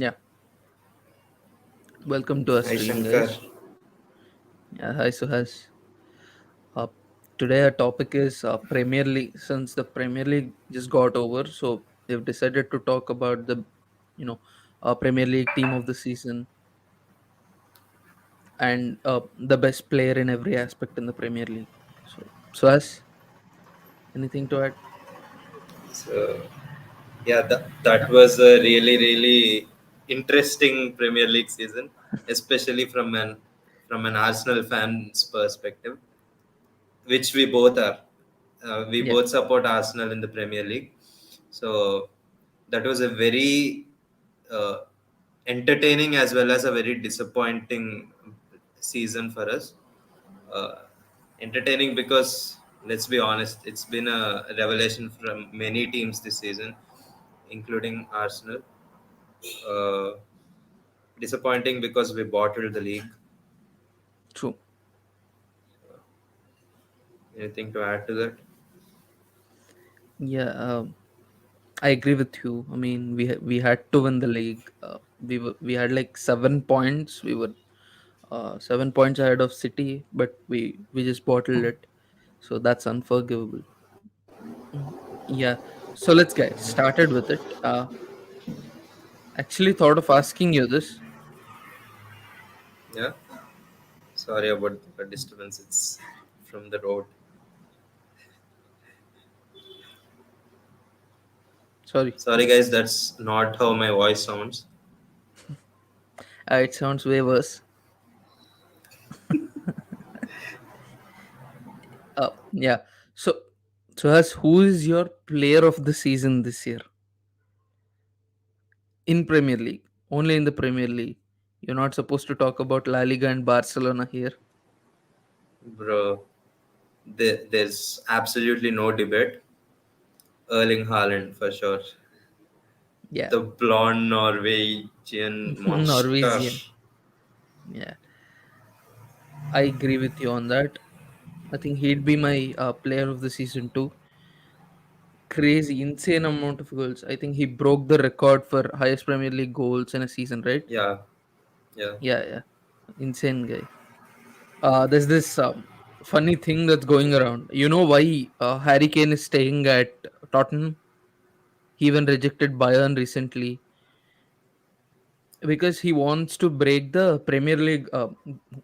Yeah, welcome to our Hi stream, Shankar. guys. Yeah, hi Suhas. Uh, Today our topic is Premier League. Since the Premier League just got over, so they've decided to talk about the, you know, Premier League team of the season and the best player in every aspect in the Premier League. So, Suhas, anything to add? So yeah, that was a really interesting Premier League season, especially from an Arsenal fan's perspective, which we both are. We Yeah, both support Arsenal in the Premier League, so that was a very uh, entertaining as well as a very disappointing season for us. uh, Entertaining because let's be honest, it's been a revelation from many teams this season, including Arsenal. Uh, Disappointing because we bottled the league. true. Anything to add to that? Yeah, I agree with you. I mean, we had to win the league. We had like 7 points. We were 7 points ahead of City, but we just bottled it. So that's unforgivable. Mhm. Yeah. So let's get started with it. Actually, thought of asking you this. Yeah. Sorry about the disturbance. It's from the road. Sorry, Sorry, guys. That's not how my voice sounds. it sounds way worse. Yeah. So, as who is your player of the season this year in Premier League? Only in the Premier League. You're not supposed to talk about La Liga and Barcelona here. Bro, there's absolutely no debate. Erling Haaland for sure. Yeah, The blonde Norwegian monster. Norwegian. Yeah, I agree with you on that. I think he'd be my player of the season too. Crazy, insane amount of goals. I think he broke the record for highest Premier League goals in a season, right? Yeah, yeah. Yeah, yeah. Insane guy. There's this funny thing that's going around. You know why Harry Kane is staying at Tottenham? He even rejected Bayern recently because he wants to break the Premier League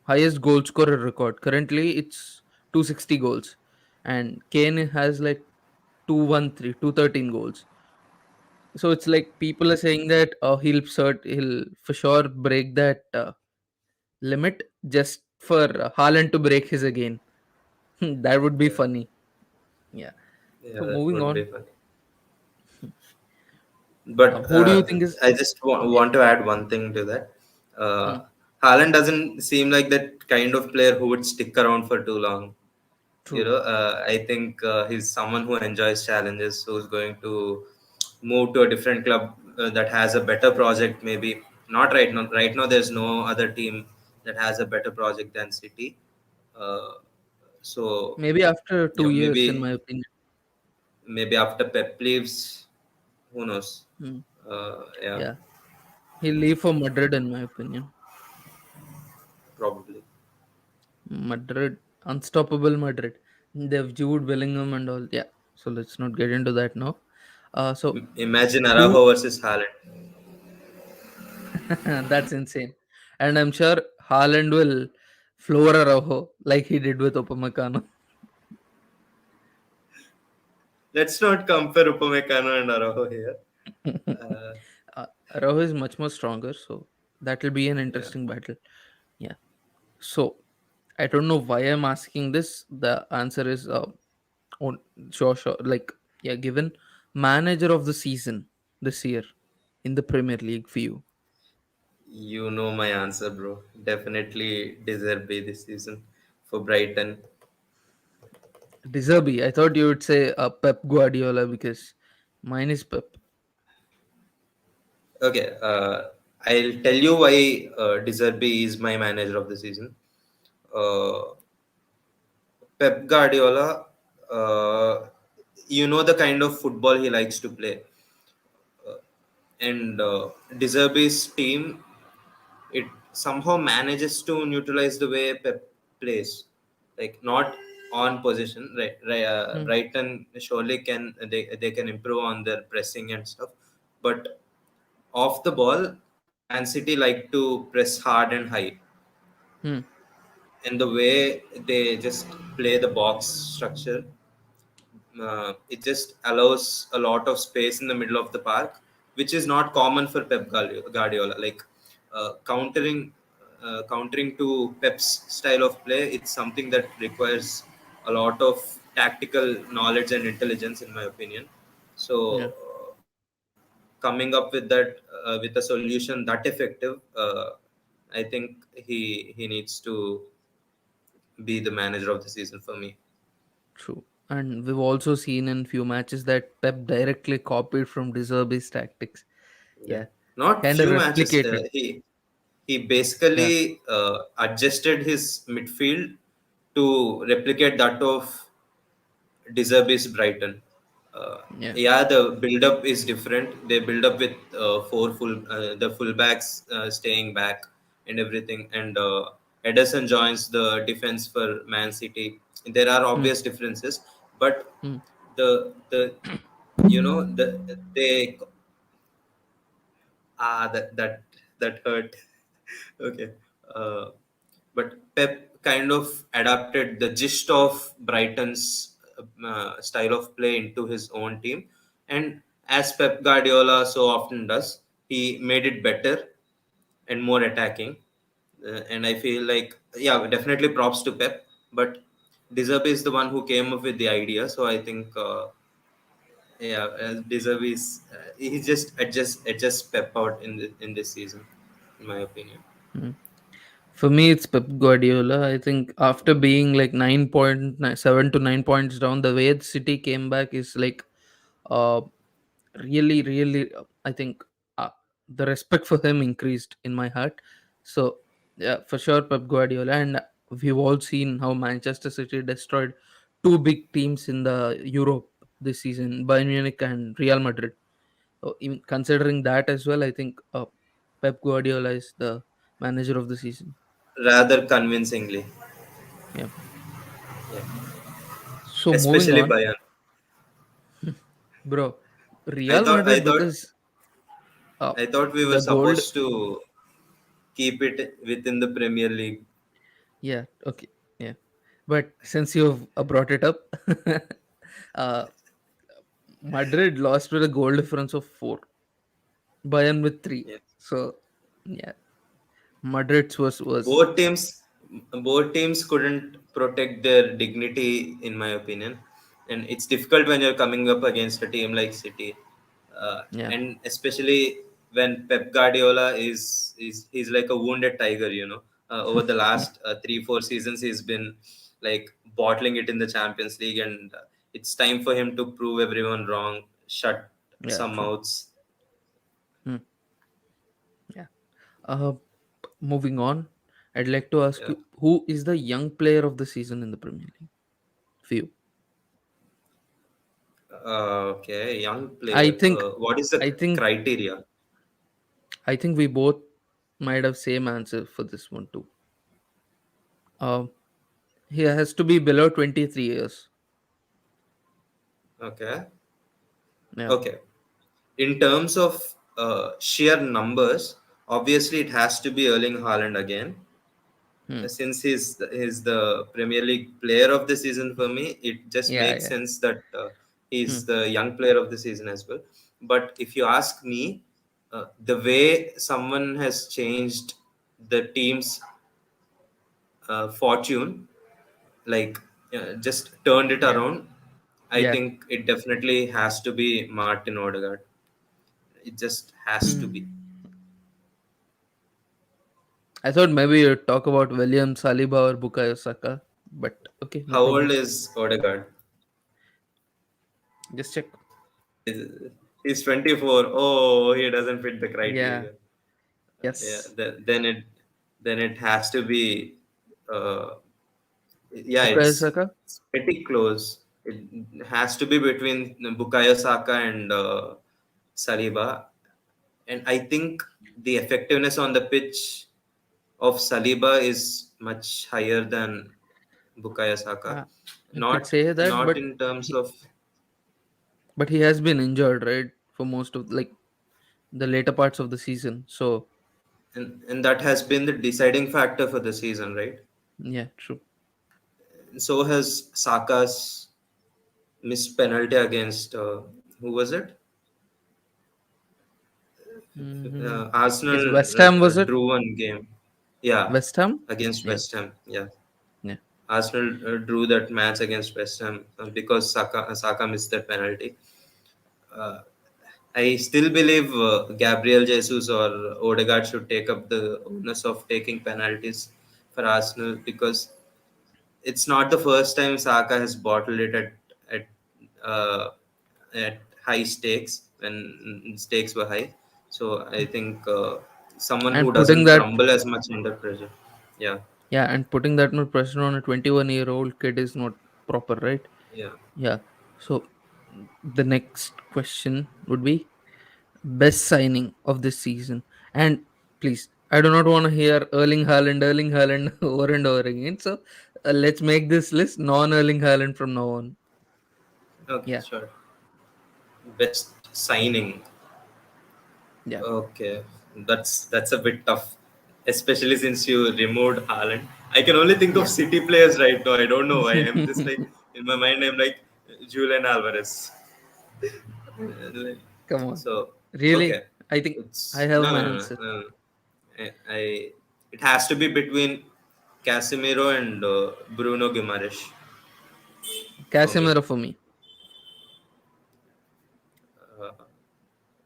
highest goal scorer record. Currently, it's 260 goals, and Kane has like 213, 213 goals. So it's like people are saying that he'll for sure break that limit just for Haaland to break his again. That would be Yeah, funny. Yeah. yeah, So that moving would be on, funny. But who do you think is? I just Yeah. want to add one thing to that. Hmm, Haaland doesn't seem like that kind of player who would stick around for too long. true. I think he's someone who enjoys challenges, who's going to move to a different club that has a better project. Maybe not right now. Right now, there's no other team that has a better project than City. Uh, so Maybe after yeah, 2 years, in my opinion. maybe after Pep leaves, who knows? Hmm, Yeah, yeah. He'll leave for Madrid, in my opinion. probably. Madrid, unstoppable Madrid. They've Jude Bellingham and all. Yeah. So let's not get into that now. So Imagine who? Araujo versus Haaland. That's insane. And I'm sure Haaland will floor Araujo like he did with Upamecano. Let's not compare Upamecano and Araujo here. Uh, Araujo is much more stronger, so that will be an yeah. interesting battle. Yeah. So I don't know why I'm asking this. The answer is on, sure. Like, yeah, given manager of the season this year in the Premier League for you. You know my answer, bro. Definitely deserve be this season for Brighton. Deserby. I thought you would say Pep Guardiola because mine is Pep. Okay, I'll tell you why Deserby is my manager of the season. Uh, Pep Guardiola, uh, you know the kind of football he likes to play. and Deserby's team, it somehow manages to neutralize the way Pep plays. Like not on position, right? Hmm. Brighton surely can they can improve on their pressing and stuff, but off the ball, Man City like to press hard and high, Hmm. and the way they just play the box structure, it just allows a lot of space in the middle of the park, which is not common for Guardiola. Like countering to Pep's style of play, it's something that requires a lot of tactical knowledge and intelligence, in my opinion. Yeah. So, coming up with that with a solution that effective, I think he needs to be the manager of the season for me. True. And we've also seen in few matches that Pep directly copied from De Zerbi's tactics. Yeah. Yeah. Not Kind of few matches. replicated. He Yeah. basically adjusted his midfield to replicate that of De Zerbi's Brighton. Yeah. Yeah, the build-up is different. They build up with the fullbacks staying back and everything, and Ederson joins the defense for Man City. There are Hmm. obvious differences, but Hmm. the they that hurt. Okay. Uh, but Pep kind of adapted the gist of Brighton's style of play into his own team, and as Pep Guardiola so often does, he made it better and more attacking. And I feel like, yeah, definitely props to Pep, but De Zerbi is the one who came up with the idea. So I think, yeah, De Zerbi is he just adjusts Pep out in this season, in my opinion. Hmm. For me, it's Pep Guardiola. I think after being like 9.7 to 9 points down, the way the City came back is like uh really, really. I think uh, the respect for him increased in my heart. So yeah, for sure, Pep Guardiola. And we've all seen how Manchester City destroyed two big teams in the Europe this season, Bayern Munich and Real Madrid. So even considering that as well, I think Pep Guardiola is the manager of the season. Rather convincingly. Yeah. Yeah. So moving Especially on, Bayern. bro, I Real thought I Madrid thought because uh, I thought we were the gold. supposed to keep it within the Premier League. Yeah, okay, yeah. But since you've brought it up, uh, Madrid lost with a goal difference of four, Bayern with three. Yes. So yeah, Madrid's was both teams both teams couldn't protect their dignity, in my opinion, and it's difficult when you're coming up against a team like City, yeah, and especially when Pep Guardiola is he's like a wounded tiger, over the last 3-4 seasons he's been like bottling it in the Champions League, and it's time for him to prove everyone wrong, shut yeah, some true. mouths. Hmm, yeah. Uh, Moving on, I'd like to ask Yeah. you who is the young player of the season in the Premier League for you? Okay, young I player. think, What is the I think, criteria? I think we both might have same answer for this one too. Um, he has to be below 23 years. Okay. Yeah. Okay. In terms of sheer numbers, obviously it has to be Erling Haaland again. Hmm. Since he's the Premier League player of the season for me, it just Yeah, makes yeah. sense that Hmm. he's the young player of the season as well. But if you ask me, the way someone has changed the team's fortune, like just turned it Yeah. around, I Yeah. think it definitely has to be Martin Odegaard. It just has to be. Hmm. I thought maybe you'd talk about William Saliba or Bukayo Saka, but okay, no How old problem. is Odegaard? Just check. Is- He's 24. Oh, he doesn't fit the Yeah. criteria. Yeah, Yes. then it has to be. Uh, yeah, Bukayo Saka. it's pretty close. It has to be between Bukayo Saka and Saliba. and I think the effectiveness on the pitch of Saliba is much higher than Bukayo Saka. Uh, you could Not say that, not in terms he, of, but he has been injured, right, for most of like the later parts of the season. So and that has been the deciding factor for the season, right? yeah, true. So has Saka's missed penalty against who was it? Hmm. Arsenal Is West Ham, was it? drew one game. Yeah, West Ham? against Yeah, West Ham. Yeah, yeah. Arsenal drew that match against West Ham because Saka missed that penalty. Uh, I still believe Gabriel Jesus or Odegaard should take up the onus of taking penalties for Arsenal, because it's not the first time Saka has bottled it at uh, at high stakes when stakes were high. So I think someone who And putting doesn't that, crumble as much under pressure. Yeah, yeah, and putting that much pressure on a 21-year-old kid is not proper, right? yeah. Yeah. So the next question would be best signing of this season. And please, I do not want to hear Erling Haaland over and over again. So let's make this list non-Erling Haaland from now on. Okay, Yeah, sure. Best signing. yeah, Okay, that's a bit tough, especially since you removed Haaland. I can only think of yeah. City players right now. I don't know why. I'm just like in my mind. I'm like Julian Alvarez. Like, Come on. so Really? okay, I think I it's have no my no no answer. no. no. I it has to be between Casemiro and Bruno Guimaraes for me. Casemiro for me. Uh,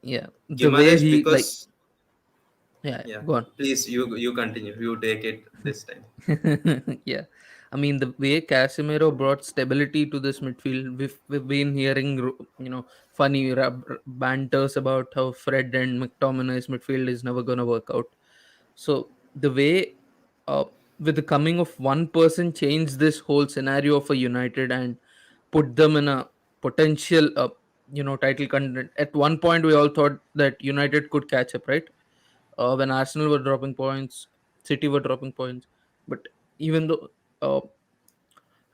Yeah. The way Guimaraes he, like, because yeah, yeah. go on. Please, you continue. You take it this time. Yeah. I mean, the way Casemiro brought stability to this midfield, we've been hearing, funny banters about how Fred and McTominay's midfield is never going to work out. So, the way, uh, with the coming of one person, changed this whole scenario for United and put them in a potential, title content. At one point, we all thought that United could catch up, right? When Arsenal were dropping points, City were dropping points. But even though uh,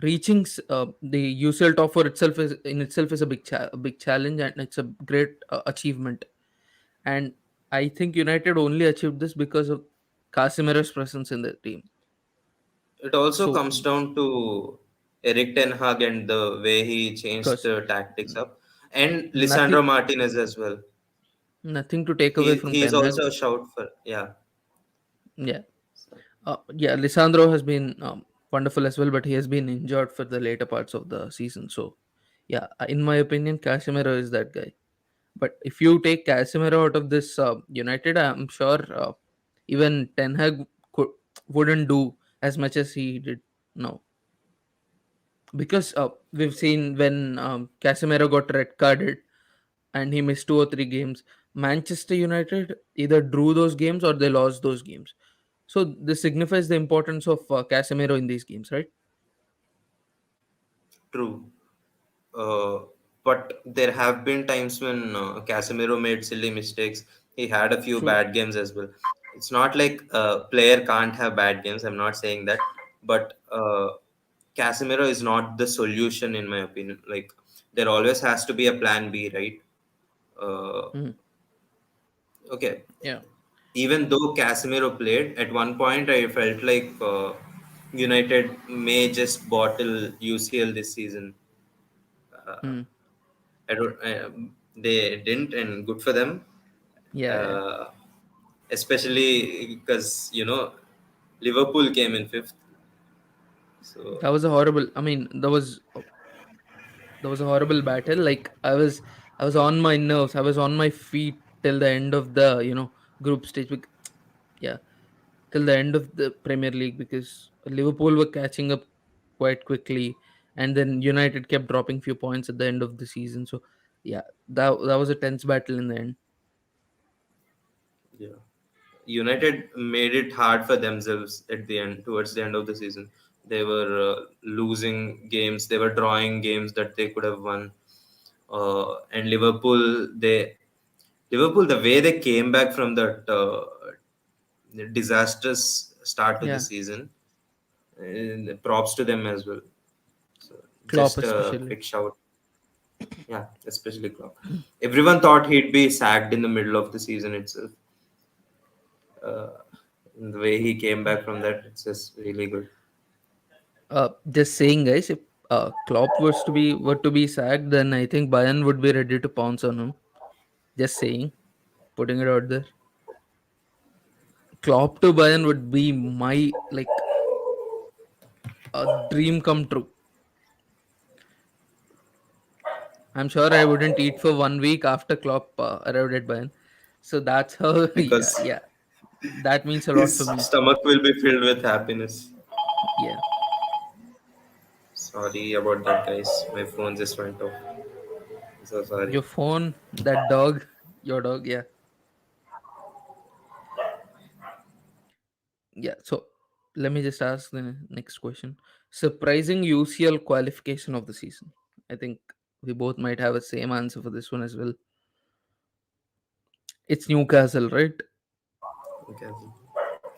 reaching the UCL top four itself is in itself is a big challenge, and it's a great achievement. And I think United only achieved this because of Casemiro's presence in the team. It also So, comes down to Eric Ten Hag and the way he changed because the tactics up, and nothing Lisandro Martinez as well. nothing to take away He from he's Ten Hag. also a shout for, yeah. Yeah, yeah, Lisandro has been wonderful as well, but he has been injured for the later parts of the season. So, yeah, in my opinion, Casemiro is that guy. But if you take Casemiro out of this United, I'm sure even Ten Hag wouldn't do as much as he did now. Because we've seen when Casemiro got red carded and he missed 2 or 3 games, Manchester United either drew those games or they lost those games. So this signifies the importance of Casemiro in these games, right? True. Uh, but there have been times when Casemiro made silly mistakes. He had a few True. bad games as well. It's not like a player can't have bad games. I'm not saying that, but Casemiro is not the solution in my opinion. Like, there always has to be a plan B, right? Uh, Mhm. okay. Yeah. Even though Casemiro played, at one point I felt like United may just bottle UCL this season. Uh, Mm. I don't. They didn't, and good for them. Yeah, yeah. Uh, Especially because Liverpool came in fifth. So That was a horrible. I mean, there was a horrible battle. Like I was on my nerves. I was on my feet till the end of the group stage. Yeah, till the end of the Premier League because Liverpool were catching up quite quickly, and then United kept dropping few points at the end of the season. So yeah, that was a tense battle in the end. yeah, United made it hard for themselves at the end. Towards the end of the season, they were losing games. They were drawing games that they could have won. And Liverpool, they Liverpool, the way they came back from that disastrous start to the Yeah, season, and props to them as well. So Klopp just a especially. quick shout. Yeah, especially Klopp. Everyone thought he'd be sacked in the middle of the season itself. Uh, the way he came back from that, it's just really good. Just saying, guys, if Klopp were to be sacked, then I think Bayern would be ready to pounce on him. Just saying, putting it out there. Klopp to Bayern would be my like a dream come true. I'm sure I wouldn't eat for 1 week after Klopp arrived at Bayern. So that's how, yeah, Because yeah, that means a lot for his me. stomach will be filled with happiness. Yeah, Sorry about that, guys. My phone just went off. So sorry. your phone, that dog, your dog, yeah, yeah. So let me just ask the next question. Surprising UCL qualification of the season. I think we both might have a same answer for this one as well. It's Newcastle, right? Okay.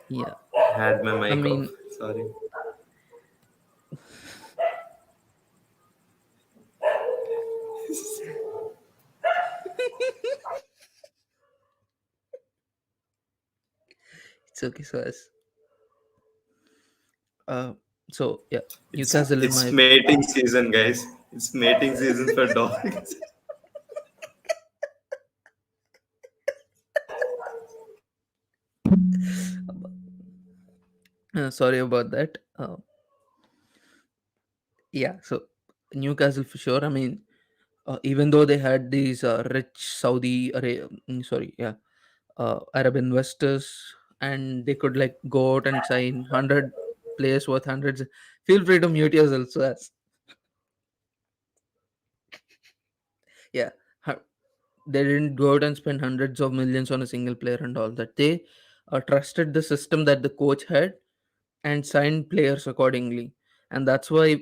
Yeah. Had my I mic off. mean, Sorry. it's okay, so as uh, so yeah, It's Newcastle in it's my mating season, guys. It's mating season for dogs. sorry about that. Yeah, so Newcastle for sure. I mean, even though they had these rich Arab investors, and they could like go out and sign 100 players worth hundreds. Feel free to mute yourself, so as yeah, hu- they didn't go out and spend hundreds of millions on a single player and all that. They trusted the system that the coach had and signed players accordingly, and that's why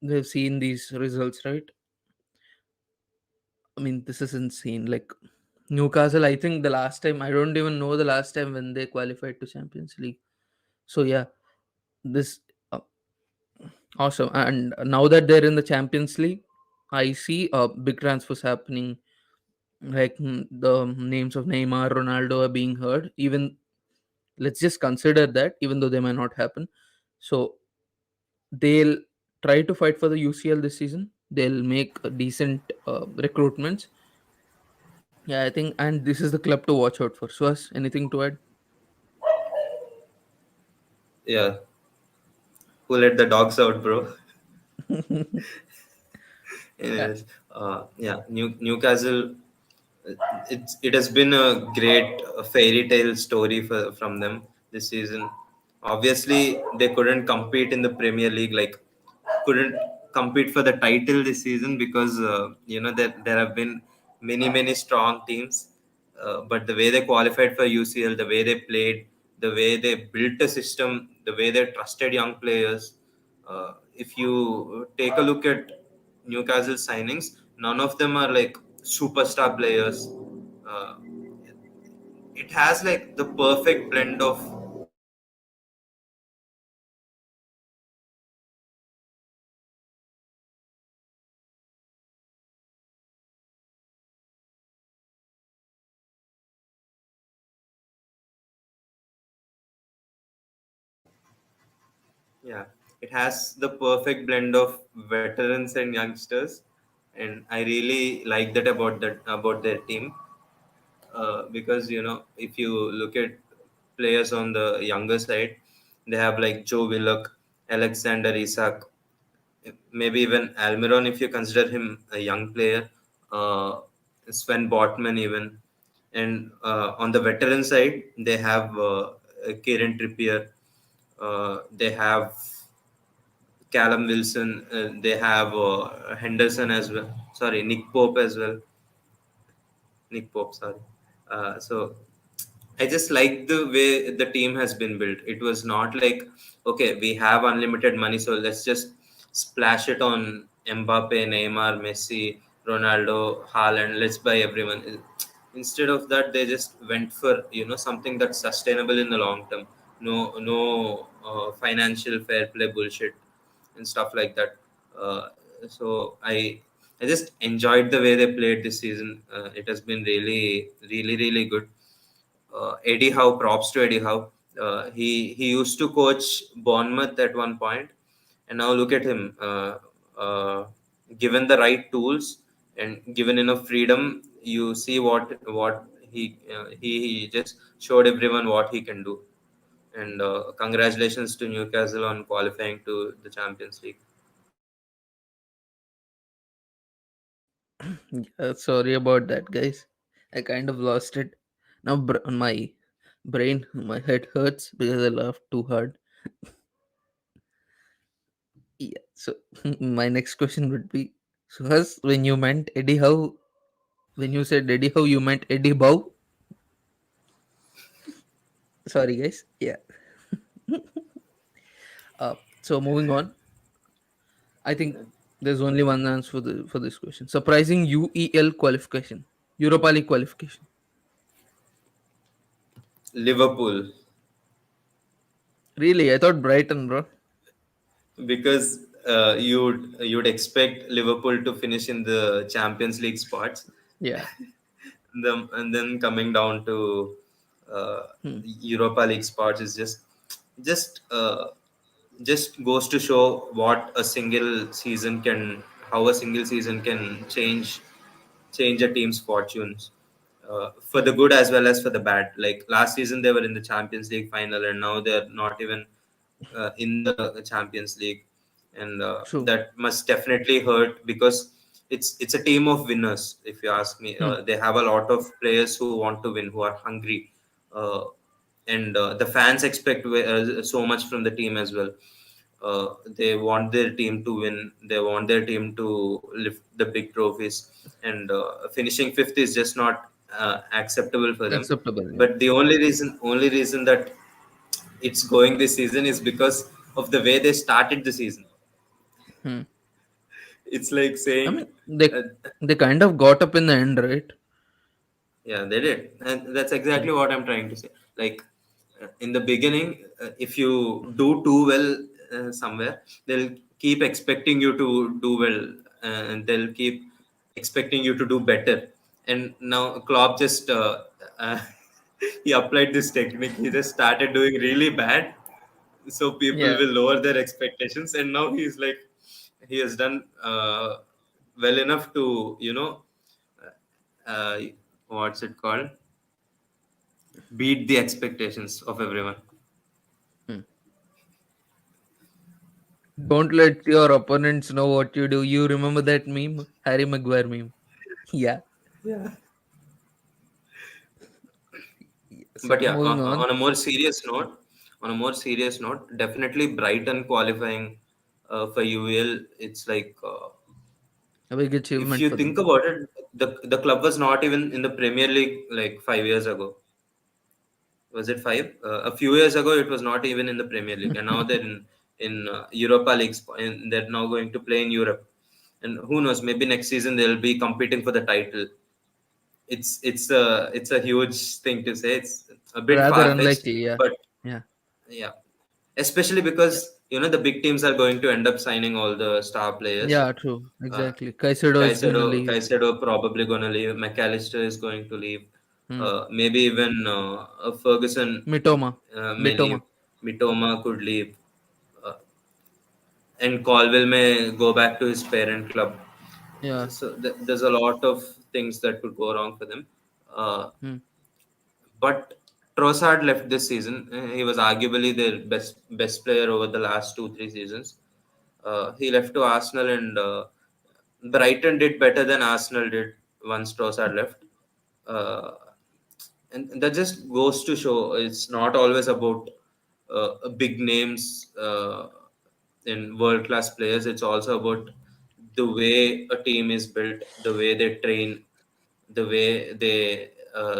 we've seen these results, right? I mean, this is insane. Like Newcastle, I think the last time, I don't even know the last time when they qualified to Champions League. So yeah, this uh, awesome. And now that they're in the Champions League, I see big transfers happening. Like the names of Neymar, Ronaldo are being heard. Even let's just consider that, even though they might not happen. So they'll try to fight for the UCL this season. They'll make a decent recruitments. Yeah, I think, and this is the club to watch out for. So, has anything to add? Yeah. Who let the dogs out, bro? Yeah, Anyways, yeah, Newcastle. It has been a great fairy tale story from them this season. Obviously, they couldn't compete in the Premier League, like couldn't compete for the title this season because there have been many strong teams. But the way they qualified for UCL, the way they played, the way they built a system, the way they trusted young players. If you take a look at Newcastle signings, none of them are like superstar players. Uh, it has like the perfect blend of veterans and youngsters. Yeah, it has the perfect blend of veterans and youngsters, and I really like that about their team. Because if you look at players on the younger side, they have like Joe Willock, Alexander Isak, maybe even Almiron if you consider him a young player, uh, Sven Botman even, and on the veteran side they have Kieran Trippier, they have Callum Wilson, they have Henderson as well. Sorry, Nick Pope as well. Nick Pope, sorry. So I just like the way the team has been built. It was not like, okay, we have unlimited money, so let's just splash it on Mbappe, Neymar, Messi, Ronaldo, Haaland. Let's buy everyone. Instead of that, they just went for something that's sustainable in the long term. No financial fair play bullshit and stuff like that. uh, so I just enjoyed the way they played this season. It has been really really really good. Eddie Howe, props to Eddie Howe. He used to coach Bournemouth at one point, and now look at him. Given the right tools and given enough freedom, you see what he just showed everyone what he can do. And congratulations to Newcastle on qualifying to the Champions League. Sorry about that, guys. I kind of lost it. Now my head hurts because I laughed too hard. Yeah. So my next question would be: so, Has when you meant Eddie Howe, when you said Eddie Howe, you meant Eddie Bow? Sorry, guys. Yeah. So moving on, I think there's only one answer for this question. Surprising UEL qualification, Europa League qualification. Liverpool, Really, I thought Brighton, bro. because you'd expect Liverpool to finish in the Champions League spots, Yeah. and then coming down to uh, Hmm. Europa League spots is just uh, just goes to show what a single season can how a single season can change a team's fortunes, for Hmm. the good as well as for the bad. Like last season, they were in the Champions League final, and now they're not even in the Champions League, and True. that must definitely hurt because it's a team of winners. If you ask me, Hmm. they have a lot of players who want to win, who are hungry, uh, and the fans expect so much from the team as well. They want their team to win. They want their team to lift the big trophies, and finishing fifth is just not acceptable for them. Acceptable. Yeah. But the only reason that it's going this season is because of the way they started the season. Hmm. It's like I saying, mean, they uh, they kind of got up in the end, right? yeah, they did, and that's Hmm. exactly what I'm trying to say. Like in the beginning, if you do too well somewhere, they'll keep expecting you to do well, and they'll keep expecting you to do better. And now Klopp just uh, he applied this technique. He just started doing really bad, so people Yeah. will lower their expectations. And now he's like, he has done well enough to uh, what's it called, beat the expectations of everyone. Hmm. Don't let your opponents know what you do. You remember that meme, Harry Maguire meme? Yeah. Yeah. So But yeah, moving on, on a more serious note, definitely Brighton qualifying for UEL. It's like, a big if achievement you for think them. about it, the club was not even in the Premier League like 5 years ago. Was it five? A few years ago, it was not even in the Premier League, and now they're in Europa League, and they're now going to play in Europe. And who knows? Maybe next season they'll be competing for the title. It's a huge thing to say. It's a bit Rather far fetched, unlikely. Yeah. but Yeah. yeah, especially Yeah. because the big teams are going to end up signing all the star players. Yeah. True. Uh, Exactly. Caicedo is gonna leave. Caicedo probably gonna leave. McAllister is going to leave. Hmm. Maybe even Ferguson Mitoma. may Mitoma. leave. Mitoma could leave, uh, and Colville may go back to his parent club. Yeah. So there's a lot of things that could go wrong for them. Uh, Hmm. but Trossard left this season. He was arguably their best player over the last 2-3 seasons. He left to Arsenal, and Brighton did better than Arsenal did once Trossard left. Uh, and that just goes to show it's not always about big names in world class players. It's also about the way a team is built, the way they train, the way they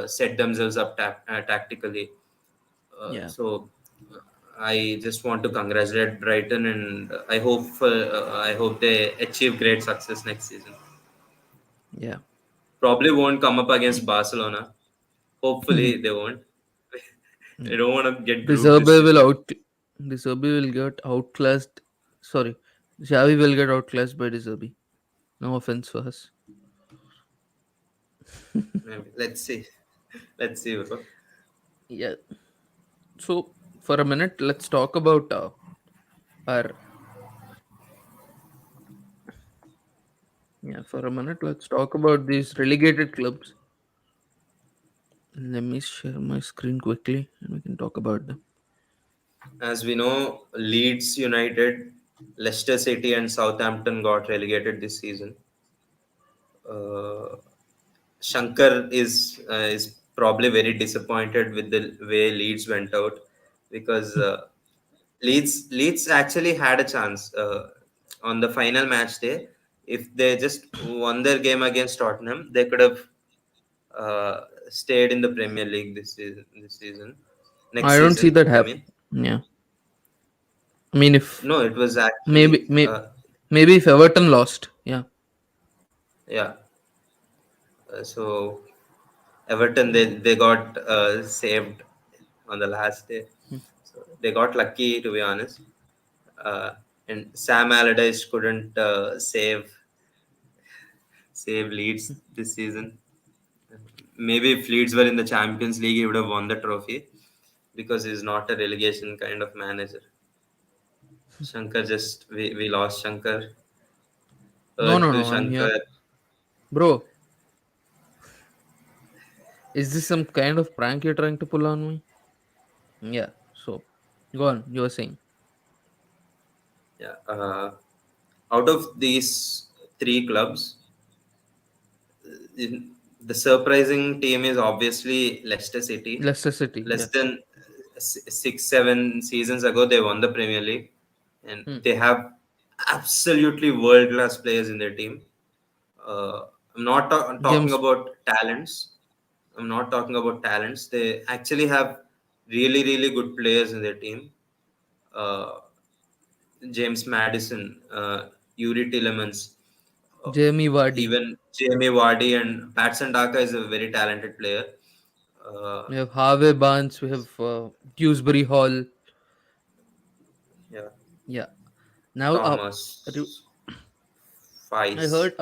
set themselves up tactically. Yeah. So I just want to congratulate Brighton, and I hope they achieve great success next season. Yeah. Probably won't come up against Barcelona. Hopefully they won't. I Yeah. don't want to get De grouped with Zerbi will City. out. De Zerbi will get outclassed. Sorry, Xavi will get outclassed by De Zerbi. No offense for us. Maybe. Let's see. Let's see, bro. Yeah. So for a minute, let's talk about our. Yeah, for a minute, let's talk about these relegated clubs. Let me share my screen quickly, and we can talk about them. As we know, Leeds United, Leicester City, and Southampton got relegated this season. Uh, Shankar is probably very disappointed with the way Leeds went out because Leeds actually had a chance on the final match day. If they just won their game against Tottenham, they could have stayed in the Premier League this season. Next I don't see season, that I happen. mean. Yeah, I mean if No, it was maybe actually maybe if Everton lost, yeah, yeah. So Everton they got saved on the last day. Hmm. So they got lucky, to be honest. Uh, and Sam Allardyce couldn't save Leeds this season. Maybe if Leeds were in the Champions League, he would have won the trophy because he's not a relegation kind of manager. Shankar just we lost Shankar. no, no, To no, I'm here, Shankar. bro. Is this some kind of prank you're trying to pull on me? Yeah. So go on. You were saying Yeah. Out of these three clubs, the surprising team is obviously Leicester City. Leicester City. Less Yeah. than 6-7 seasons ago, they won the Premier League, and Hmm. they have absolutely world class players in their team. Uh, I'm not talking James about talents. I'm not talking about talents. They actually have really good players in their team. Uh, James Madison, Yuri Tillemans, uh, Jamie Vardy. even Jamie Vardy and Patson Daka is a very talented player. Uh, We have Harvey Barnes. We have Dewsbury Hall. yeah, Yeah. Now, re- Thomas, I Fice. heard.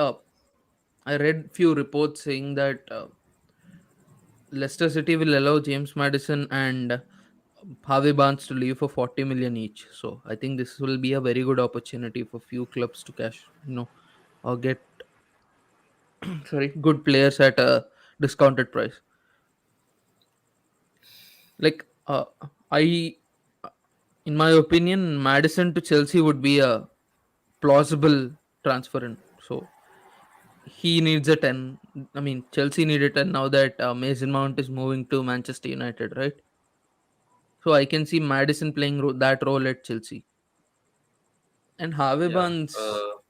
I read few reports saying that Leicester City will allow James Madison and Harvey Barnes to leave for 40 million each. So I think this will be a very good opportunity for few clubs to cash, or get sorry, good players at a discounted price. Like I, in my opinion, Madison to Chelsea would be a plausible transfer. So he needs a 10. I mean, Chelsea need a 10 now that Mason Mount is moving to Manchester United, right? So I can see Madison playing that role at Chelsea. And Harvey Yeah. Barnes,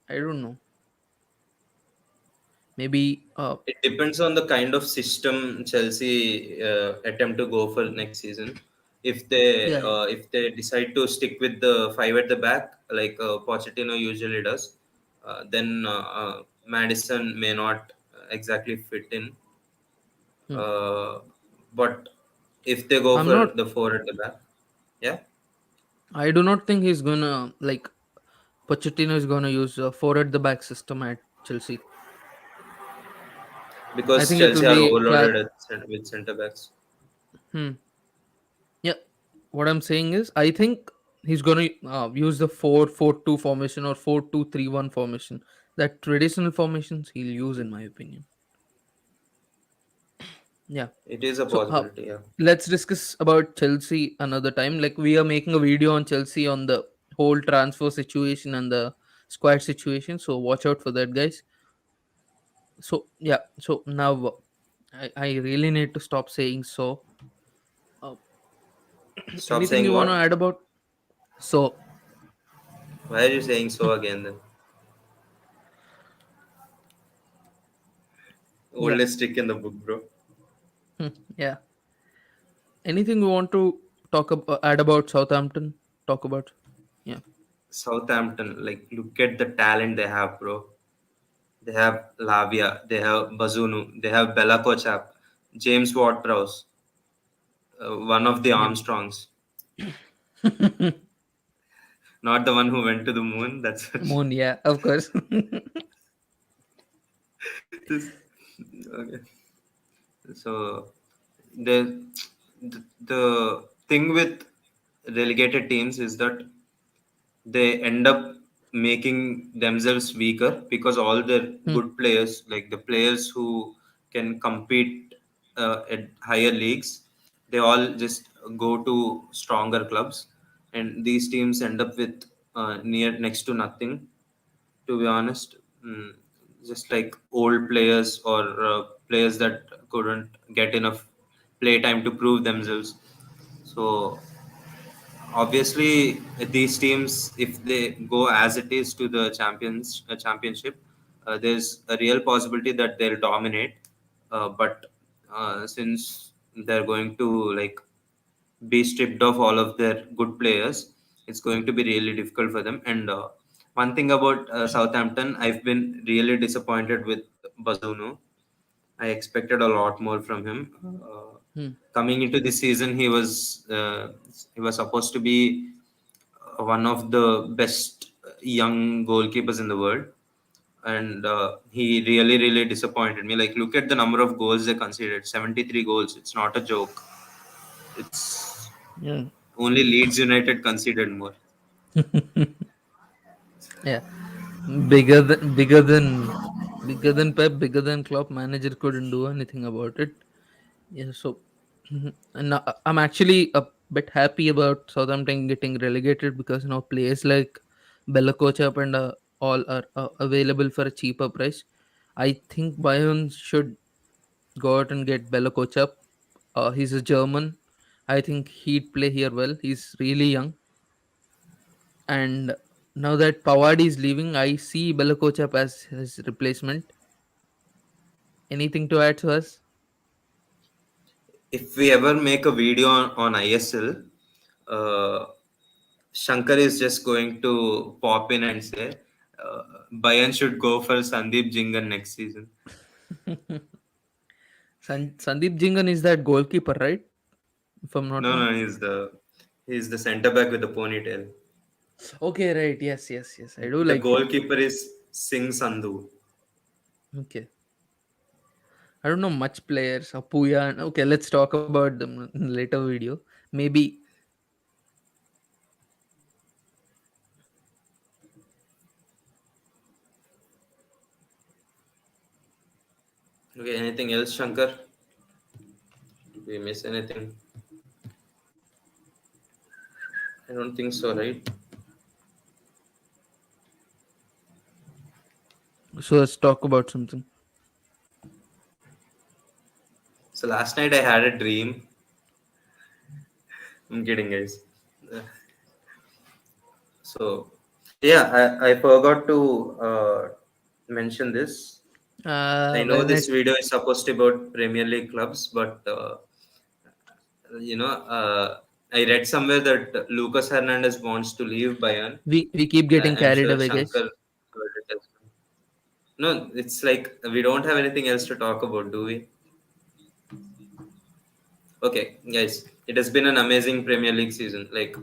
I don't know. Maybe, It depends on the kind of system Chelsea attempt to go for next season. yeah, yeah. If they decide to stick with the five at the back, like Pochettino usually does, then Madison may not exactly fit in. Hmm. Uh, but if they go I'm for not, the four at the back, yeah, I do not think he's gonna, like, Pochettino is gonna use a four at the back system at Chelsea. I because think it will Chelsea are be, overloaded with centre backs. hmm. Yeah. What I'm saying is, I think he's gonna use the 4-4-2 formation or 4-2-3-1 formation. That traditional formations he'll use, in my opinion. Yeah. It is a So possibility. Yeah. let's discuss about Chelsea another time. Like we are making a video on Chelsea on the whole transfer situation and the squad situation. So watch out for that, guys. So yeah. So now I really need to stop saying so. Uh, Stop anything saying you want to what? add about? So Why are you saying so again then? yeah, Oldest trick in the book, bro. yeah. Anything you want to talk about? Add about Southampton? Talk about? Yeah. Southampton, like, look at the talent they have, bro. They have Lavia, they have Bazunu, they have Bella Kochap, James Ward-Prowse, one of the Yep. Armstrongs, not the one who went to the moon. That's Moon, yeah, of course. this. Okay. So the thing with relegated teams is that they end up making themselves weaker because all their Hmm. good players, like the players who can compete at higher leagues, they all just go to stronger clubs, and these teams end up with near next to nothing. To be honest, just like old players or players that couldn't get enough play time to prove themselves. So obviously these teams, if they go as it is to the championship, there's a real possibility that they'll dominate, but since they're going to like be stripped of all of their good players, it's going to be really difficult for them. And one thing about Southampton, I've been really disappointed with Bazunu. I expected a lot more from him. Hmm. Coming into this season, he was supposed to be one of the best young goalkeepers in the world, and he really disappointed me. Like, look at the number of goals they conceded: 73 goals. It's not a joke. It's Yeah. only Leeds United conceded more. Yeah. Bigger than Pep, bigger than Klopp. Manager couldn't do anything about it. Yeah. So, and now I'm actually a bit happy about Southampton getting relegated because now players like Bella Kotchap and all are available for a cheaper price. I think Bayern should go out and get Bella Kotchap. He's a German. I think he'd play here well. He's really young. And now that Pawadi is leaving, I see Bella Kotchap as his replacement. Anything to add to us? If we ever make a video on ISL, uh, Shankar is just going to pop in and say, uh, Bayern should go for Sandeep Jingan next season. Sandeep Jingan is that goalkeeper, right? If I'm not No, wrong. no, he's the centre back with the ponytail. Okay, right. Yes, yes, yes. I do The like him. goalkeeper is Singh Sandhu. Okay. I don't know much players. Apuya. Okay, let's talk about them in later video. Maybe. Okay, anything else, Shankar? Did we miss anything? I don't think so, right? So let's talk about something. So last night I had a dream. I'm kidding, guys. Uh, So yeah, I forgot to mention this. I know When this it video is supposed to be about Premier League clubs, but you know, I read somewhere that Lucas Hernandez wants to leave Bayern. we keep getting I'm carried sure away, guys. Shankar heard it as well. No, it's like we don't have anything else to talk about, do we? Okay, guys, it has been an amazing Premier League season. Like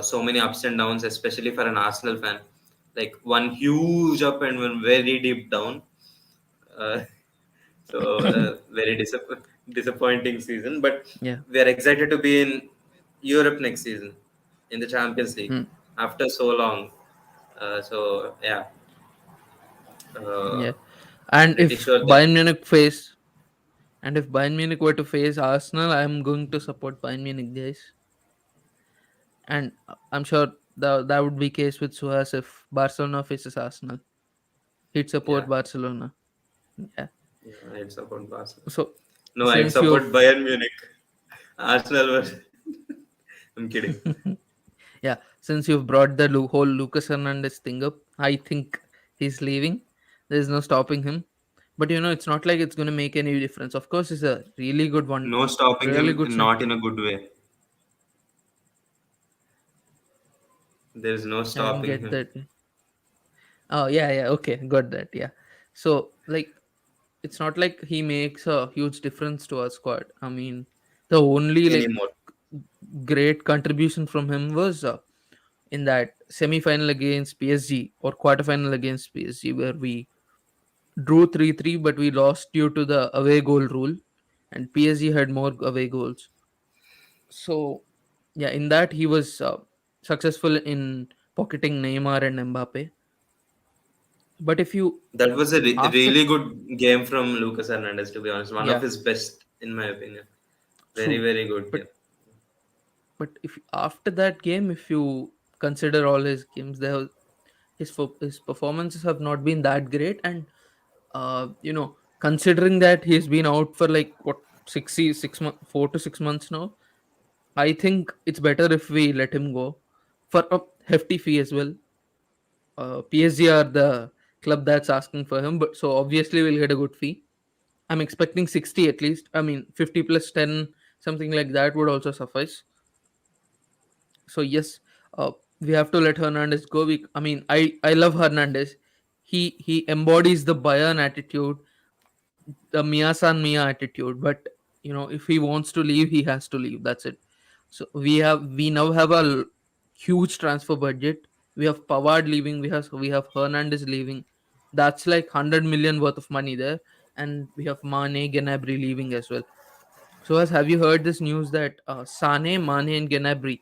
so many ups and downs, especially for an Arsenal fan. Like one huge up and one very deep down. Uh, very disappointing season, but Yeah. we are excited to be in Europe next season in the Champions League Hmm. after so long. So yeah, uh, Yeah. And pretty if sure that Bayern Munich face and if Bayern Munich were to face Arsenal, I'm going to support Bayern Munich, guys. And I'm sure that would be case with Suhas if Barcelona faces Arsenal. He'd support yeah, Barcelona. Yeah. yeah, I'd support Barcelona. So No, I'd since support you've Bayern Munich. Arsenal was. I'm kidding. yeah, since you've brought the whole Lucas Hernandez thing up, I think he's leaving. There's no stopping him. But it's not like it's going to make any difference. Of course, he's a really good one, No stopping really him, good center. not in a good way. There is no I didn't stopping get him. that. Oh yeah, yeah. Okay, got that. Yeah. So like it's not like he makes a huge difference to our squad. I mean, the only like anymore. great contribution from him was in that semi-final against PSG or quarter-final against PSG where we drew 3-3 but we lost due to the away goal rule and PSG had more away goals. So yeah, in that he was successful in pocketing Neymar and Mbappe. But if you That was a after really good game from Lucas Hernandez, to be honest. One of yeah, his best, in my opinion. Very, true. very good But game. if after that game, if you consider all his games, his performances have not been that great, and considering that he's been out for like what 6 months, 4 to 6 months now, I think it's better if we let him go for a hefty fee as well. PSG are the club that's asking for him, but so obviously we'll get a good fee. I'm expecting 60 at least. I mean, 50 plus 10, something like that would also suffice. So yes, we have to let Hernandez go. I mean, I love Hernandez. He embodies the Bayern attitude, the Mia San Mia attitude. But if he wants to leave, he has to leave. That's it. So we now have a huge transfer budget. We have Pavard leaving. We have Hernandez leaving. That's like 100 million worth of money there, and we have Mane, Gnabry leaving as well. So, as have you heard this news that Sane, Mane, and Gnabry,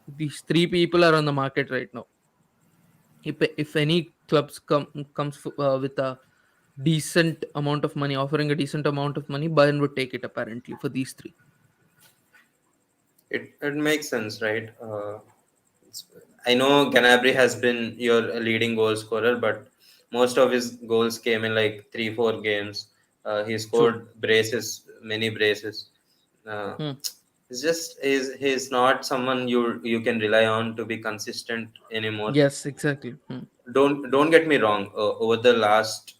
these three people are on the market right now. If any clubs with a decent amount of money, offering a decent amount of money, Bayern would take it apparently for these three. It makes sense, right? I know Ganabry has been your leading goal scorer, but most of his goals came in like 3 4 games. He True. scored many braces. Uh, Hmm. it's just he's not someone you can rely on to be consistent anymore. Yes, exactly. Hmm. Don't get me wrong. Over the last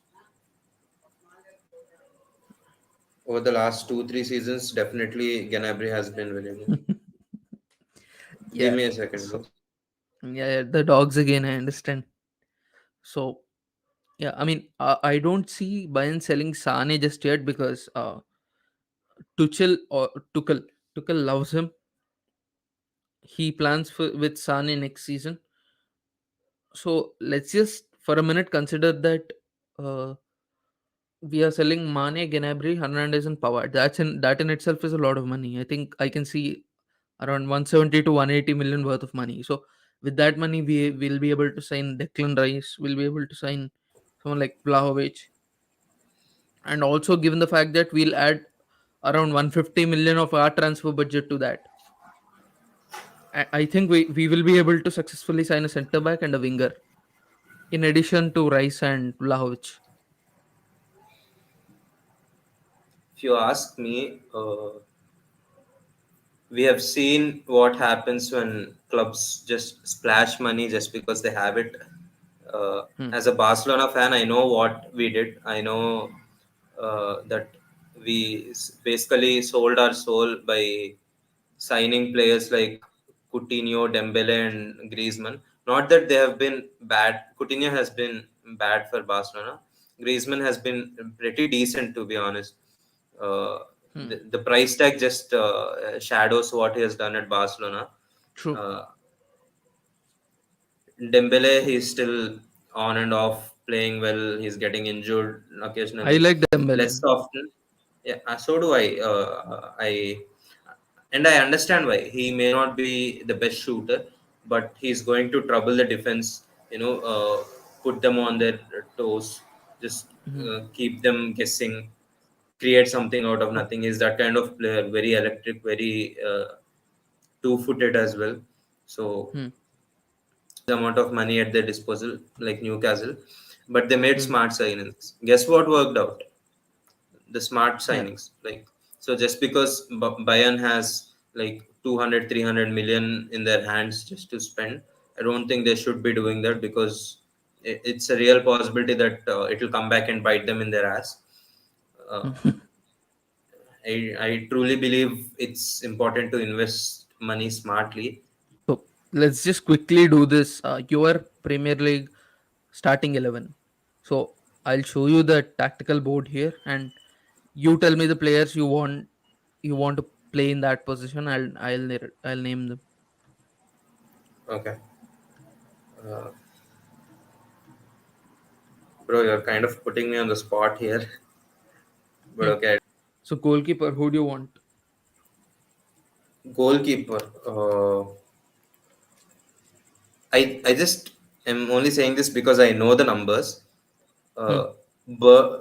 2 3 seasons, definitely Ganabry has been winning. Give Yeah. me a second, So please. yeah, the dogs again. I understand. So yeah, I mean, I don't see Bayern selling Sane just yet because Tuchel Tuchel loves him. He plans with Sane next season. So let's just for a minute consider that uh, we are selling Mane, Gnabry, Hernandez, and Pavard. That in itself is a lot of money. I think I can see around 170 to 180 million worth of money. So with that money, we will be able to sign Declan Rice. We'll be able to sign someone like Vlahovic, and also given the fact that we'll add around 150 million of our transfer budget to that. I think we will be able to successfully sign a centre back and a winger in addition to Rice and Vlahovic. If you ask me, we have seen what happens when clubs just splash money just because they have it. Hmm. As a Barcelona fan, I know what we did. I know that we basically sold our soul by signing players like Coutinho, Dembele, and Griezmann. Not that they have been bad. Coutinho has been bad for Barcelona. Griezmann has been pretty decent, to be honest. Uh, Hmm. the price tag just shadows what he has done at Barcelona. True. Uh, Dembele, he's still on and off playing well. He's getting injured I occasionally, like less Dembele. often. Yeah, so do I. And I understand why he may not be the best shooter, but he's going to trouble the defense. Put them on their toes, just Hmm. keep them guessing, create something out of Oh. nothing. He's that kind of player, very electric, very two-footed as well. So Hmm. the amount of money at their disposal, like Newcastle, but they made Hmm. smart signings. Guess what worked out? The smart Yeah. signings. Like so, just because Bayern has like 200, 300 million in their hands just to spend, I don't think they should be doing that because it's a real possibility that it will come back and bite them in their ass. Uh, I truly believe it's important to invest money smartly. So let's just quickly do this. Your Premier League starting 11. So I'll show you the tactical board here, and you tell me the players you want to play in that position. I'll name them. Okay. Uh, Bro, you're kind of putting me on the spot here. But Hmm. okay. So goalkeeper, who do you want? Goalkeeper. I just am only saying this because I know the numbers. Hmm. Uh,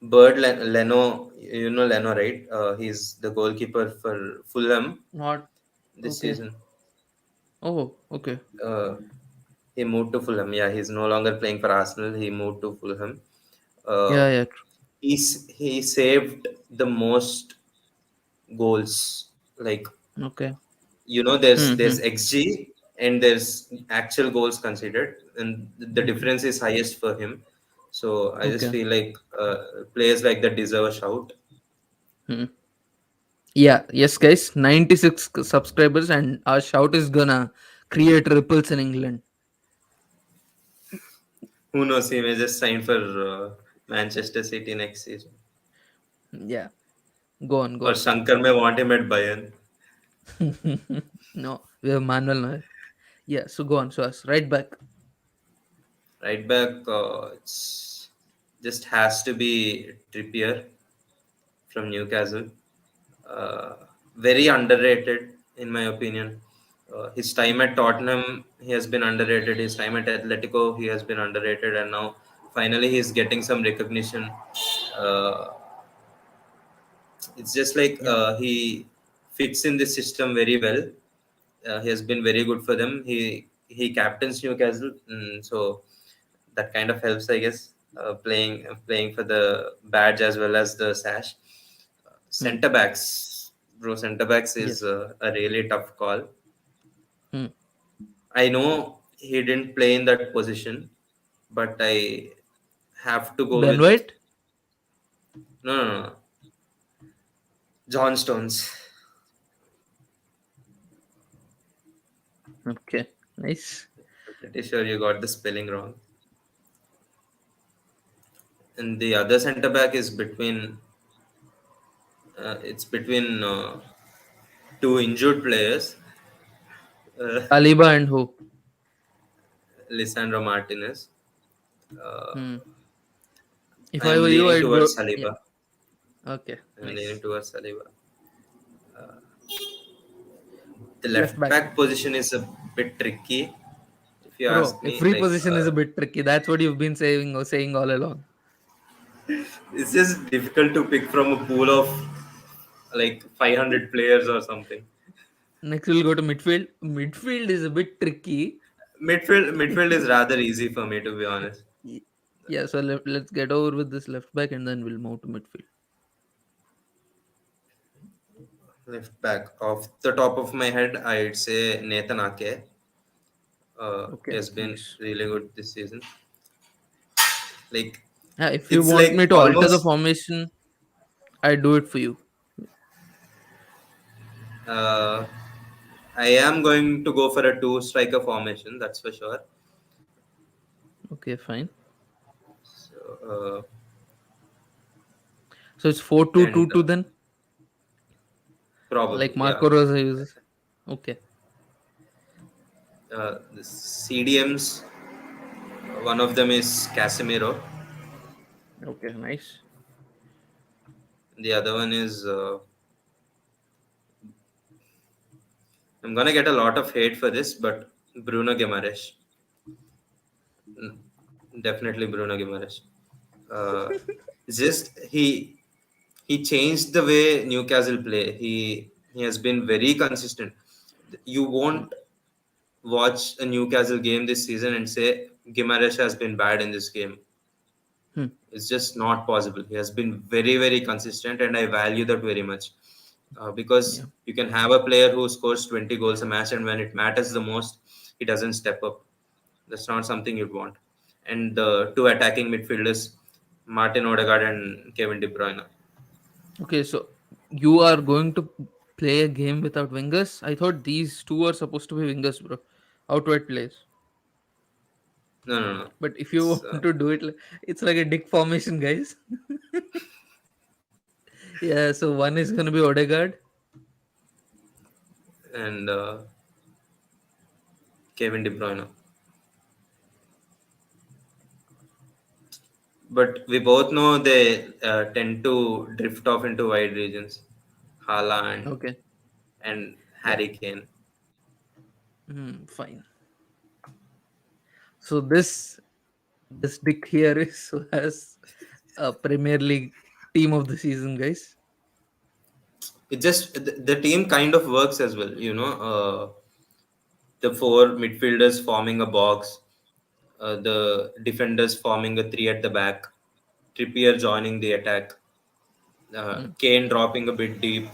Bird, Leno, you know Leno, right? He's the goalkeeper for Fulham Not this okay. season. Oh, okay. Uh, he moved to Fulham. Yeah, he's no longer playing for Arsenal. He moved to Fulham. Uh, Yeah, yeah. he saved the most goals. Like, Okay. there's Hmm. XG and there's actual goals considered, and the difference is highest for him. So I just Okay. feel like players like that deserve a shout. Hmm. Yeah. Yes, guys. 96 subscribers, and our shout is gonna create ripples in England. Who knows? He may just sign for Manchester City next season, Yeah. Go on. Go or on. Shankar may want him at Bayern. No, we have Manuel Neuer. Yeah. So go on. So us right back. Right back, it's just has to be Trippier from Newcastle. Uh, Very underrated, in my opinion. His time at Tottenham, he has been underrated. His time at Atletico, he has been underrated, and now finally he's getting some recognition. Uh, it's just like Yeah. he fits in the system very well. He has been very good for them. He captains Newcastle, so that kind of helps, I guess. Playing for the badge as well as the sash. Hmm. Center backs, bro. Center backs is Yes. a really tough call. Hmm. I know he didn't play in that position, but I have to go Ben with White. no. John Stones. Okay. Nice. I'm pretty sure you got the spelling wrong. And the other center back is between it's between two injured players, uh, Saliba and who? Lisandro Martinez. Uh, Hmm. If I I'm were you, leaning I'd go. towards Yeah. Saliba. Okay. I'm leaning Nice. towards Saliba. The Left left back. back position is a bit tricky, if you Bro, ask me. every Like, position is a bit tricky. That's what you've been saying all along. it's just difficult to pick from a pool of like 500 players or something. Next, we'll go to midfield. Midfield is a bit tricky. Midfield is rather easy for me, to be honest. Y- Yeah, so let's get over with this left back and then we'll move to midfield. Left back, off the top of my head, I'd say Nathan Ake. He Okay, has been nice. really good this season. Like, Yeah, if you it's want me like to alter the almost. formation, I do it for you. Uh, I am going to go for a two striker formation, that's for sure. Okay, fine. So, So it's 4-2-2-2 and then, like probably, yeah. Marco Rosa uses. Okay. The CDMs, one of them is Casemiro, Okay, nice. the other one is. I'm gonna get a lot of hate for this, but Bruno Guimaraes. Mm, Definitely Bruno Guimaraes. Uh, it's just he changed the way Newcastle play. He has been very consistent. You Hmm. won't watch a Newcastle game this season and say Gimaresh has been bad in this game. Hmm. It's just not possible. He has been very, very consistent, and I value that very much. Yeah. Because you can have a player who scores 20 goals a match, and when it matters the most, he doesn't step up. That's not something you'd want. And the two attacking midfielders, Martin Odegaard and Kevin De Bruyne. Okay, so you are going to play a game without wingers? I thought these two are supposed to be wingers, bro. Outright plays. No, no, no. But if you It's want to do it, it's like a dick formation, guys. Yeah, so one is gonna be Odegaard. and Kevin De Bruyne. But we both know they tend to drift off into wide regions. Haaland Okay. and Yeah. Harry Kane. Fine. So this dick here is who has a Premier League team of the season, guys. It just the team kind of works as well. The four midfielders forming a box, the defenders forming a three at the back, Trippier joining the attack, Hmm. Kane dropping a bit deep,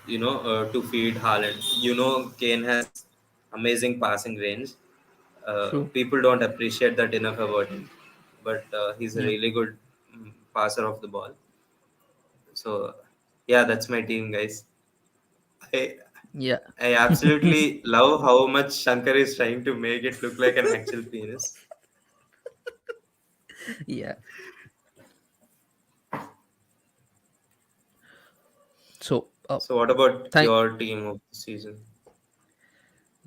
to feed Haaland. Kane has amazing passing range. True. People don't appreciate that enough about him, but he's a Yeah. really good passer of the ball. So, yeah, that's my team, guys. I, Yeah. I absolutely love how much Shankar is trying to make it look like an actual penis. Yeah. So So, what about thank your team of the season?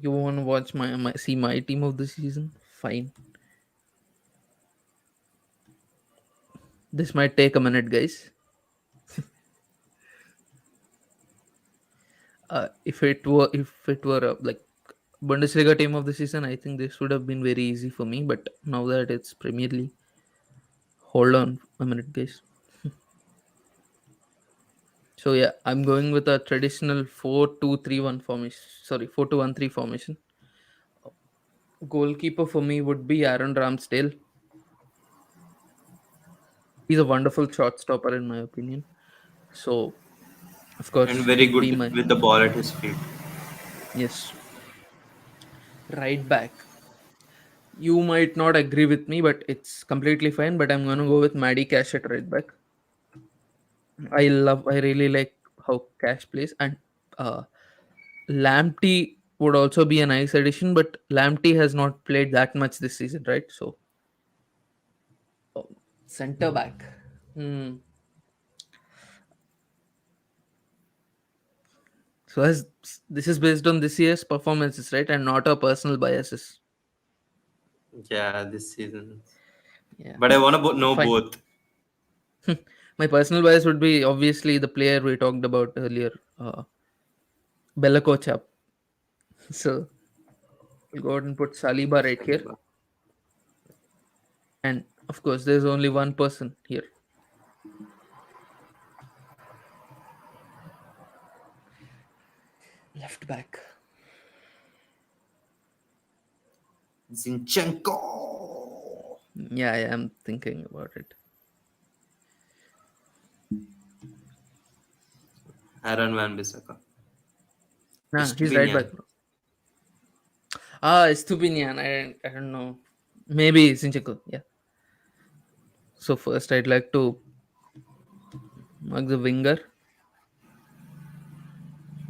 you want to watch my see my team of the season? Fine. This might take a minute, guys. If it were like Bundesliga team of the season, I think this would have been very easy for me. But now that it's Premier League, hold on a minute, guys. So yeah, I'm going with a traditional 4-2-3-1 formation. Sorry, 4-2-1-3 formation. Goalkeeper for me would be Aaron Ramsdale. He's a wonderful shot stopper in my opinion. So of And course very he'd be good my with the ball at his feet. yes. Right back. You might not agree with me, but it's completely fine. But I'm gonna go with Maddie Cash at right back. I really like how Cash plays, and uh, Lamptey would also be a nice addition, but Lamptey has not played that much this season, right? So center back. Hmm. So as this is based on this year's performances, right, and not our personal biases. Yeah, this season. Yeah, But I want to know fine. both. My personal bias would be obviously the player we talked about earlier, Bella Kochap. So we'll go ahead and put Saliba right here, Saliba. and of course, there's only one person here, left back. Zinchenko. Yeah, I am thinking about it. Aaron Van Bissaka. Nah, he's right Estupinian. back, bro. Stupinian. I don't know. Maybe Sinchako. Yeah. So first, I'd like to mark the winger.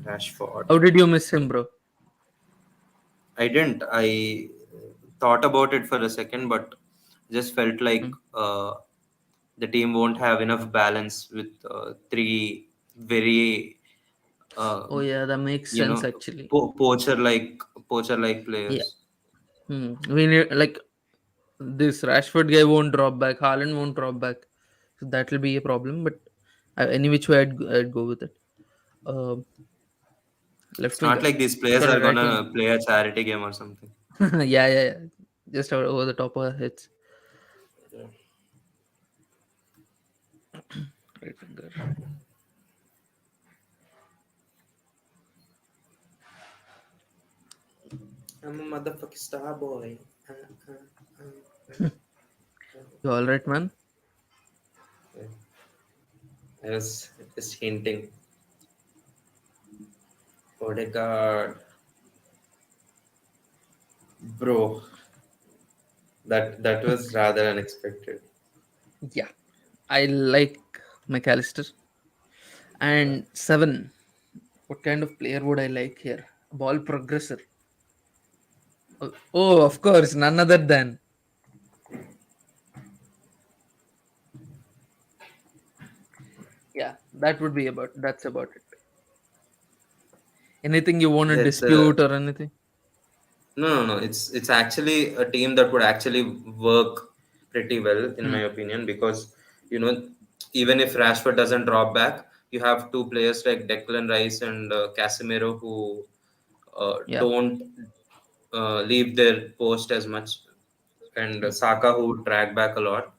Rashford. How did you miss him, bro? I didn't. I thought about it for a second, but just felt like Hmm. the team won't have enough balance with three very, uh, Oh yeah, that makes you sense know, actually. poacher like Yeah. players. We need like this Rashford guy won't drop back. Haaland won't drop back. So that will be a problem. But any which way, I'd go with it. Uh, left It's not winger. like these players Sorry, are right winger. gonna play a charity game or something. Yeah. Just over the top of our heads. Right winger. I'm a motherfucking star boy. You all right, man? I was just hinting. Odegaard, bro, that was rather unexpected. Yeah. I like McAllister. And seven. What kind of player would I like here? Ball progressor. Oh, of course, none other than. That would be about. That's about it. Anything you want to It's dispute or anything? no. It's actually a team that would actually work pretty well, in Hmm. my opinion, because you know, even if Rashford doesn't drop back, you have two players like Declan Rice and Casemiro who Yeah. don't leave their post as much, and Saka who would drag back a lot.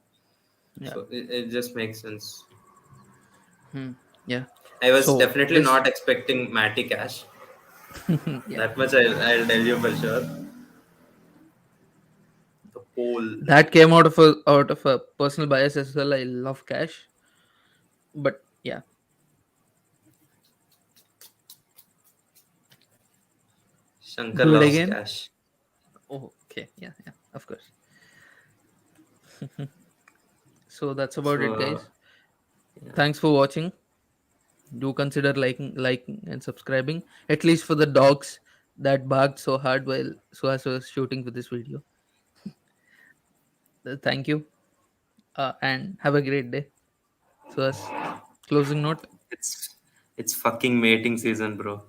Yeah. So it just makes sense. Hmm. Yeah. I was So definitely this. not expecting Matty Cash. Yeah. That much I'll tell you for sure. The pole. That came out of a personal bias as well. I love Cash, but yeah. Shankar Do it loves again. Cash. Oh, okay. Yeah. Yeah. Of course. So that's about it, So guys. yeah. Thanks for watching. Do consider liking, and subscribing. At least for the dogs that barked so hard while Suhas was shooting for this video. Thank you, and have a great day. Suhas, closing note. It's it's fucking mating season, bro.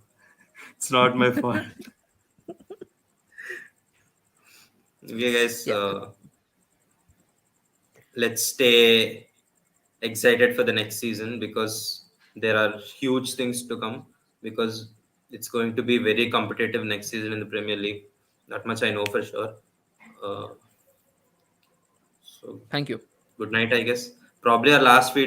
It's not my fault. Okay, guys. Yeah. Let's stay excited for the next season because there are huge things to come. Because it's going to be very competitive next season in the Premier League. That much I know for sure. Uh, so Thank you. good night, I guess. Probably our last video